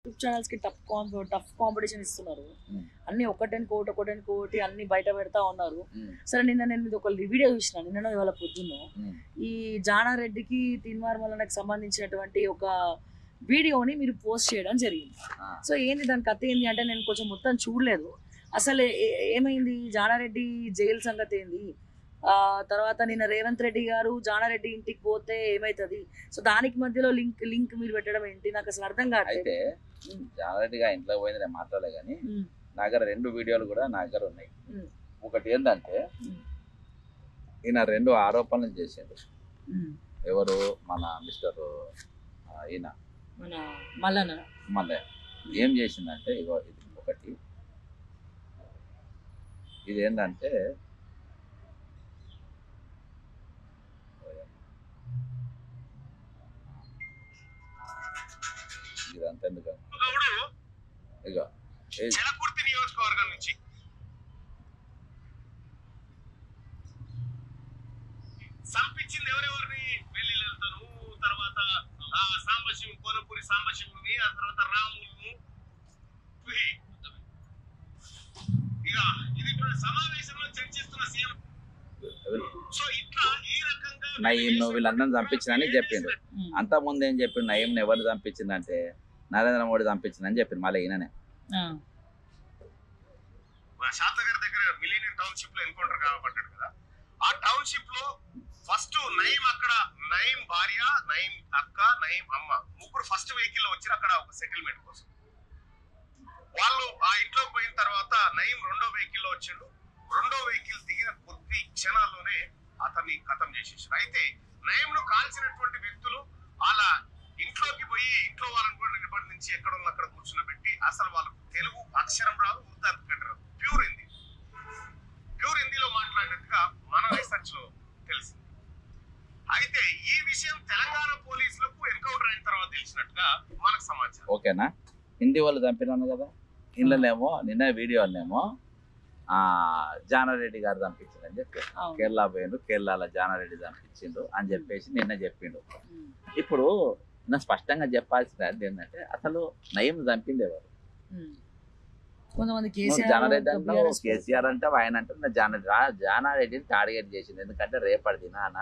YouTube channels కి tough competition ఇస్తున్నారు. అన్ని ఒకటని కోటి అన్ని బయట పెడతా ఉన్నారు. సరే నిన్న నేను ఇది ఒక వీడియో చూసిన, నిన్న ఇవాళ పొద్దున్న ఈ జానారెడ్డికి తీన్మార్మలకి సంబంధించినటువంటి ఒక వీడియోని మీరు పోస్ట్ చేయడం జరిగింది. సో ఏంది దాని కథ ఏంది అంటే నేను కొంచెం మొత్తం చూడలేదు. అసలు ఏమైంది, జానారెడ్డి జైలు సంగతి ఏంది, తర్వాత నిన్న రేవంత్ రెడ్డి గారు జానారెడ్డి ఇంటికి పోతే ఏమైతుంది, సో దానికి మధ్యలో లింక్ మీరు పెట్టడం ఏంటి, నాకు అసలు అర్థం కావట్లేదు. జానారెడ్డి గారు ఇంట్లో పోయింది నేను మాట్లాడలే కానీ నా దగ్గర 2 వీడియోలు కూడా నా దగ్గర ఉన్నాయి. ఒకటి ఏంటంటే ఈయన 2 ఆరోపణలు చేసిండు. ఎవరు, మన మిస్టర్ ఈయన మన మల్లన్న ఏం చేసిందంటే ఇగో ఇది ఒకటి, ఇది ఏంటంటే ఇదంతా ఎందుకు ఇక జలకుర్తి నియోజకవర్గం నుంచి సంపించింది ఎవరెవరిని, వెల్లిలతను, తర్వాత సాంబశివుని, కోనపూరి సాంబశివుని, ఆ తర్వాత రాములను, ఇక ఇది సమావేశంలో చర్చిస్తున్న సీఎం. సో ఇట్లా ఈ రకంగా నయీంను వీళ్ళందరిని చంపించిందని చెప్పిండు. అంత ముందు ఏం చెప్పిండు, నయీంను ఎవరు చంపించిందంటే నరేంద్ర మోడీ చంపించిందని చెప్పిండు. మళ్ళీ ఈయననే శాతగారి దగ్గర మిలీనియం టౌన్షిప్ లో ఎన్కౌంటర్ కాబట్టాడు కదా, ఆ టౌన్షిప్ లో ఫస్ట్ నయీం, అక్కడ నయీం భార్య, నయీం అక్క, నయీం అమ్మ ముగ్గురు ఫస్ట్ వెహికల్ లో వచ్చి అక్కడ ఒక సెటిల్మెంట్ కోసం వాళ్ళు ఆ ఇంట్లోకి పోయిన తర్వాత నయీం 2వ వెహికల్ లో వచ్చాడు. 2వ వెహికల్ దిగిన కొద్ది క్షణాల్లోనే అతన్ని ఖతం చేసేసారు. అయితే నయీం ను కాల్చినటువంటి వ్యక్తులు వాళ్ళ ఇంట్లోకి పోయి ఇంట్లో వాళ్ళని కూడా నిర్బంధించి ఎక్కడ అక్కడ కూర్చున్నబెట్టి అసలు వాళ్ళకు తెలుగు అక్షరం రాదు, ఉర్దూ అంతకంటే రాదు, ప్యూర్ హిందీలో మాట్లాడినట్టుగా మన రీసెర్చ్ లో తెలిసింది. అయితే ఈ విషయం తెలంగాణ పోలీసులకు ఎన్కౌంటర్ అయిన తర్వాత తెలిసినట్టుగా మనకు సమాచారం. ఓకేనా, హిందీ వాళ్ళు చంపినాను కదా, ఇళ్ళనేమో నిన్న వీడియోనేమో జానారెడ్డి గారు చంపించిండు అని చెప్పి కేరళ పోయిండు, కేరళలో జానారెడ్డి చంపించిండు అని చెప్పేసి నిన్న చెప్పిండు. ఇప్పుడు నా స్పష్టంగా చెప్పాల్సింది ఏంటంటే అసలు నయీం చంపింది ఎవరు? కొంతమంది జానారెడ్డి అంటే కేసీఆర్ అంటే ఆయన అంటే జానారెడ్డిని టార్గెట్ చేసింది. ఎందుకంటే రేపటి దినాన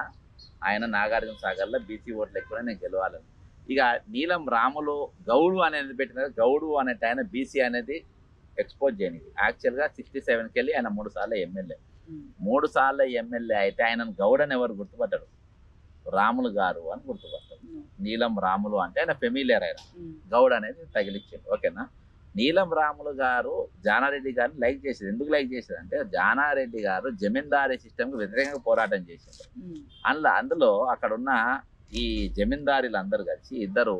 ఆయన నాగార్జున సాగర్ లో బీసీ ఓట్లు ఎక్కువ నేను గెలవాలని. ఇక నీలం రాములు గౌడు అనేది పెట్టిన గౌడు అనేటి ఆయన బీసీ అనేది ఎక్స్పోజ్ చేయనికి యాక్చువల్గా 67కి వెళ్ళి ఆయన 3 సార్లు ఎమ్మెల్యే. 3 సార్లు ఎమ్మెల్యే అయితే ఆయనను గౌడని ఎవరు గుర్తుపట్టారు, రాములు గారు అని గుర్తుపడతారు. నీలం రాములు అంటే ఆయన ఫెమిలియర్, ఆయన గౌడ్ అనేది తగిలిచ్చాడు. ఓకేనా, నీలం రాములు గారు జానారెడ్డి గారిని లైక్ చేసేది. ఎందుకు లైక్ చేసేది అంటే జానారెడ్డి గారు జమీందారీ సిస్టమ్కి వ్యతిరేకంగా పోరాటం చేశారు. అందులో అక్కడ ఉన్న ఈ జమీందారీలు అందరూ కలిసి, ఇద్దరు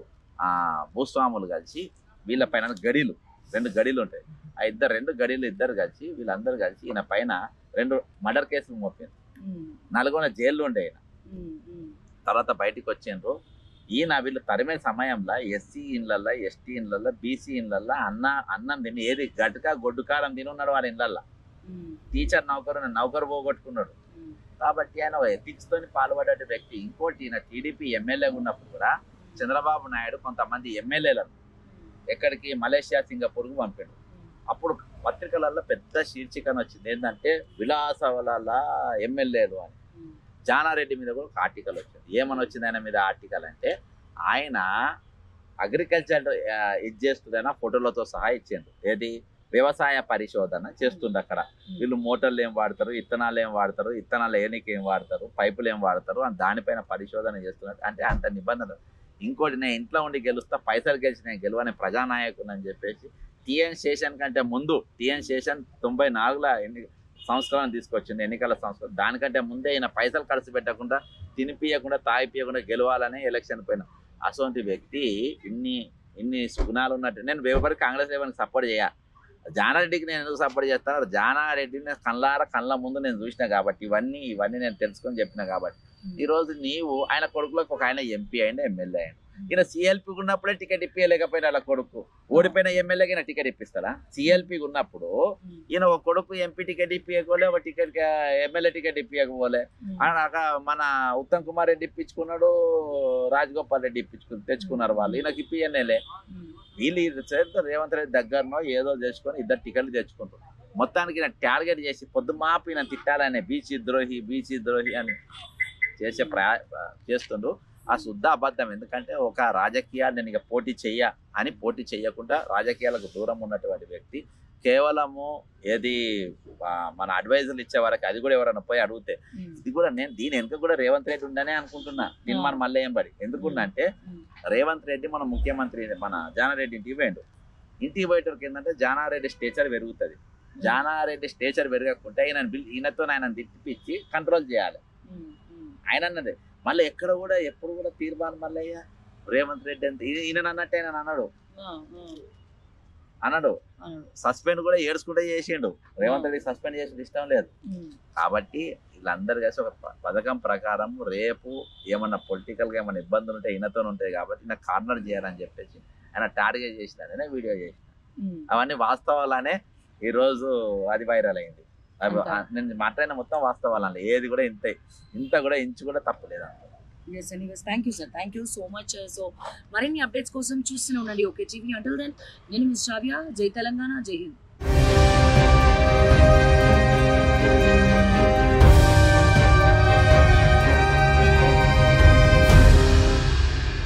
భూస్వాములు కలిసి వీళ్ళ పైన గడీలు 2 గడీలు ఉంటాయి. ఆ 2 గడీలు ఇద్దరు కలిసి వీళ్ళందరూ కలిసి ఈయన పైన 2 మర్డర్ కేసులు మోపారు. నల్గొండ జైల్లో ఉండే ఆయన. తర్వాత బయటికి వచ్చిండ్రు. ఈయన వీళ్ళు తరిమే సమయంలో ఎస్సీ ఇళ్ళల్లో, ఎస్టీ ఇళ్ళల్లో, బీసీ ఇళ్ళల్లో అన్నం తిని ఏది గట్క గొడ్డుకారం తిని ఉన్నాడు వాళ్ళ ఇళ్ళల్లో. టీచర్ నౌకరు పోగొట్టుకున్నాడు. కాబట్టి ఆయన ఎథిక్స్ తోని పాల్పడే వ్యక్తి. ఇంకోటి ఈయన టీడీపీ ఎమ్మెల్యేగా ఉన్నప్పుడు కూడా చంద్రబాబు నాయుడు కొంతమంది ఎమ్మెల్యేలను ఎక్కడికి మలేషియా, సింగపూర్కు పంపాడు. అప్పుడు పత్రికలలో పెద్ద శీర్షికన వచ్చింది ఏంటంటే విలాసవల ఎమ్మెల్యేలు అని. జానారెడ్డి మీద కూడా ఒక ఆర్టికల్ వచ్చింది. ఏమని వచ్చింది ఆయన మీద ఆర్టికల్ అంటే ఆయన అగ్రికల్చర్ ఇది చేస్తుందన్న ఫోటోలతో సహా ఇచ్చిండ్రు. ఏది, వ్యవసాయ పరిశోధన చేస్తుంది. అక్కడ వీళ్ళు మోటార్లు ఏం వాడతారు, ఇత్తనాలు ఏం వాడతారు, ఇత్తనాలు ఏనికి ఏం వాడతారు, పైపులు ఏం వాడతారు అని దానిపైన పరిశోధన చేస్తున్నారు. అంటే అంత నిబంధన. ఇంకోటి, నేను ఇంట్లో ఉండి గెలుస్తా, పైసలు గెలిచి నేను గెలవని ప్రజానాయకుడు అని చెప్పేసి టీఎన్ శేషన్ కంటే ముందు టీఎన్ శేషన్ 94లో సంస్కరణ తీసుకొచ్చింది, ఎన్నికల సంస్కరణ. దానికంటే ముందే ఈయన పైసలు ఖర్చు పెట్టకుండా, తినిపియకుండా, తాగిపియకుండా గెలవాలని ఎలక్షన్ పైన. అటువంటి వ్యక్తి ఇన్ని గుణాలు ఉన్నట్టు నేను ఎవరికి కాంగ్రెస్ ఎవరికి సపోర్ట్ చేయ. జానారెడ్డికి నేను ఎందుకు సపోర్ట్ చేస్తాను, జానారెడ్డిని కళ్ళ ముందు నేను చూసిన కాబట్టి ఇవన్నీ నేను తెలుసుకొని చెప్పిన కాబట్టి ఈరోజు నీవు ఆయన కొడుకులకు ఒక ఆయన ఎంపీ అయిండు, ఎమ్మెల్యే అయ్యాడు. ఈయన సిఎల్పి ఉన్నప్పుడే టికెట్ ఇప్పించలేకపోయినా వాళ్ళ కొడుకు ఓడిపోయిన ఎమ్మెల్యేకి ఈయన టికెట్ ఇప్పిస్తాడా? సిఎల్పి ఉన్నప్పుడు ఈయన ఒక కొడుకు ఎంపీ టికెట్ ఇప్పియకపోలే, ఒక టికెట్ ఎమ్మెల్యే టికెట్ ఇప్పియకపోలే. మన ఉత్తమ్ కుమార్ రెడ్డి ఇప్పించుకున్నాడు, రాజగోపాల్ రెడ్డి తెచ్చుకున్నారు వాళ్ళు. ఈయనకి ఇప్పియనేలే. వీళ్ళు రేవంత్ రెడ్డి దగ్గరనో ఏదో చేసుకొని 2 టికెట్లు తెచ్చుకుంటారు. మొత్తానికి ఈయన టార్గెట్ చేసి పొద్దుమాపి ఈయన తిట్టాలనే బీసీ ద్రోహి అని చేస్తుండ్రు. ఆ శుద్ధ అబద్ధం. ఎందుకంటే ఒక రాజకీయాలు నేను ఇక పోటీ చేయకుండా రాజకీయాలకు దూరం ఉన్నటువంటి వ్యక్తి కేవలము ఏది మన అడ్వైజర్లు ఇచ్చే వరకు, అది కూడా ఎవరైనా పోయి అడిగితే, ఇది కూడా నేను దీని వెనుక కూడా రేవంత్ రెడ్డి ఉండనే అనుకుంటున్నా. దీన్ని మనం మళ్ళీ ఏం పడి ఎందుకున్నా అంటే రేవంత్ రెడ్డి మన ముఖ్యమంత్రి మన జానారెడ్డి ఇంటికి పోయిండు. ఇంటికి పోయేటోరికి ఏంటంటే జానారెడ్డి స్టేచర్ పెరుగుతుంది. జానారెడ్డి స్టేచర్ పెరగకుంటే ఈయనతో ఆయన తిప్పించి కంట్రోల్ చేయాలి. ఆయన అన్నది మళ్ళీ ఎప్పుడు కూడా తీర్మానం మల్లయ్య రేవంత్ రెడ్డి అంత ఈయన అన్నట్టు ఆయన అన్నాడు. సస్పెండ్ కూడా ఏడ్చుకుంటే చేసిండు. రేవంత్ రెడ్డి సస్పెండ్ చేసి ఇష్టం లేదు. కాబట్టి వీళ్ళందరూ కలిసి ఒక పథకం ప్రకారం రేపు ఏమన్నా పొలిటికల్ గా ఏమన్నా ఇబ్బందులు ఉంటే ఈయనతో ఉంటాయి కాబట్టి నాకు కార్నర్ చేయాలని చెప్పేసి ఆయన టార్గెట్ చేసినాడనే వీడియో చేసిన. అవన్నీ వాస్తవాలనే ఈ రోజు అది వైరల్ అయింది. నేను మాట్లాడిన మొత్తం వాస్తవాలండి. ఏది కూడా ఇంత కూడా ఇంచు కూడా తప్పలేదు. Yes, anyways, thank you, sir. Thank you so much. So, మరిన్ని అప్డేట్స్ కోసం చూస్తూనే ఉండండి ఓకే టీవీ. Until then, నేను మిస్ శ్రావ్య. జై తెలంగాణ, జై హింద్.